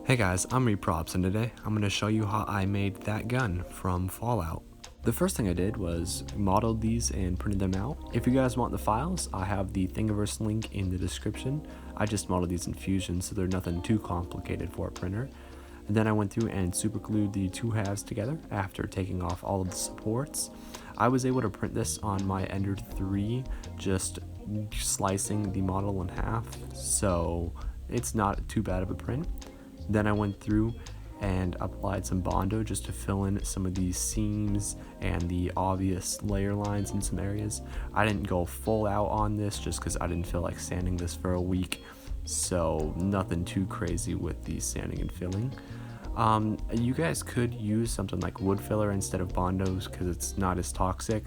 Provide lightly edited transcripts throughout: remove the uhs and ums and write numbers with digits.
Hey guys, I'm Reprops, and today I'm going to show you how I made that gun from Fallout. The first thing I did was modeled these and printed them out. If you guys want the files, I have the Thingiverse link in the description. I just modeled these in Fusion, so they're nothing too complicated for a printer. And then I went through and super glued the two halves together after taking off all of the supports. I was able to print this on my Ender 3, just slicing the model in half, so it's not too bad of a print. Then I went through and applied some Bondo just to fill in some of these seams and the obvious layer lines in some areas. I didn't go full out on this just because I didn't feel like sanding this for a week, so nothing too crazy with the sanding and filling. You guys could use something like wood filler instead of Bondos because it's not as toxic,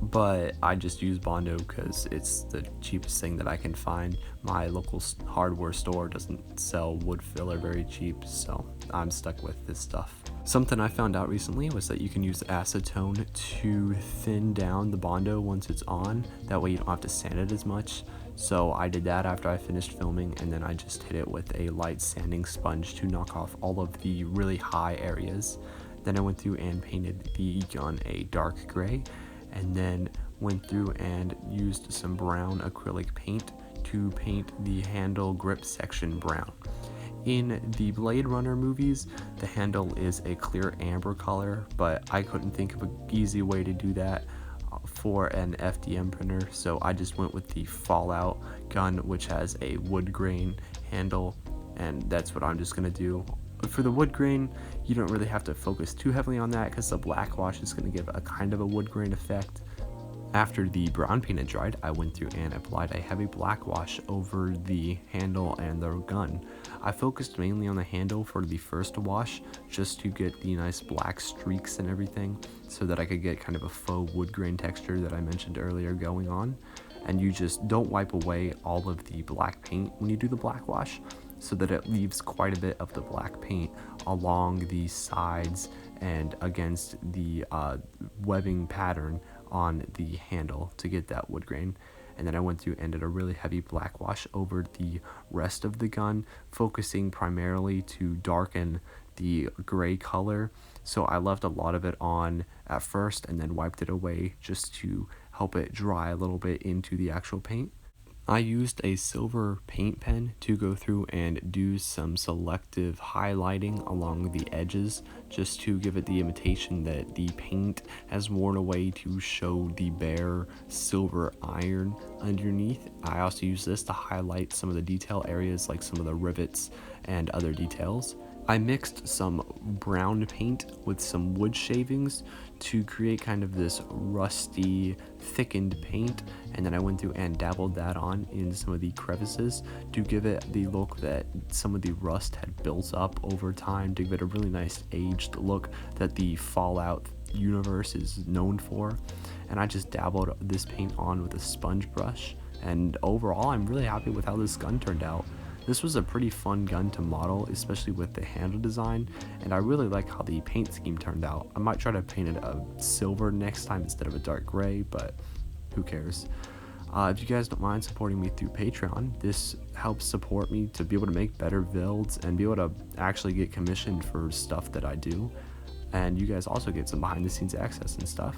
but I just use Bondo because it's the cheapest thing that I can find. My local hardware store doesn't sell wood filler very cheap, so I'm stuck with this stuff. Something I found out recently was that you can use acetone to thin down the Bondo once it's on. That way you don't have to sand it as much. So I did that after I finished filming, and then I just hit it with a light sanding sponge to knock off all of the really high areas. Then I went through and painted the gun a dark gray, and then went through and used some brown acrylic paint to paint the handle grip section brown. In the Blade Runner movies, the handle is a clear amber color, but I couldn't think of an easy way to do that for an FDM printer, so I just went with the Fallout gun, which has a wood grain handle, and that's what I'm just gonna do. For the wood grain, you don't really have to focus too heavily on that because the black wash is going to give a kind of a wood grain effect. After the brown paint had dried, I went through and applied a heavy black wash over the handle and the gun. I focused mainly on the handle for the first wash just to get the nice black streaks and everything so that I could get kind of a faux wood grain texture that I mentioned earlier going on. And you just don't wipe away all of the black paint when you do the black wash, so that it leaves quite a bit of the black paint along the sides and against the webbing pattern on the handle to get that wood grain. And then I went through and did a really heavy black wash over the rest of the gun, focusing primarily to darken the gray color. So I left a lot of it on at first and then wiped it away just to help it dry a little bit into the actual paint. I used a silver paint pen to go through and do some selective highlighting along the edges just to give it the imitation that the paint has worn away to show the bare silver iron underneath. I also use this to highlight some of the detail areas like some of the rivets and other details. I mixed some brown paint with some wood shavings to create kind of this rusty, thickened paint, and then I went through and dabbled that on in some of the crevices to give it the look that some of the rust had built up over time, to give it a really nice aged look that the Fallout universe is known for. And I just dabbled this paint on with a sponge brush, and overall I'm really happy with how this gun turned out. This was a pretty fun gun to model, especially with the handle design, and I really like how the paint scheme turned out. I might try to paint it a silver next time instead of a dark gray, but who cares. If you guys don't mind supporting me through Patreon, this helps support me to be able to make better builds and be able to actually get commissioned for stuff that I do. And you guys also get some behind the scenes access and stuff.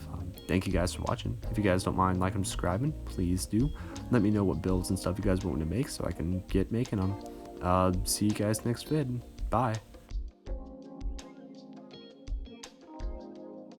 Thank you guys for watching. If you guys don't mind liking and subscribing, please do. Let me know what builds and stuff you guys want me to make so I can get making them. See you guys next vid. Bye.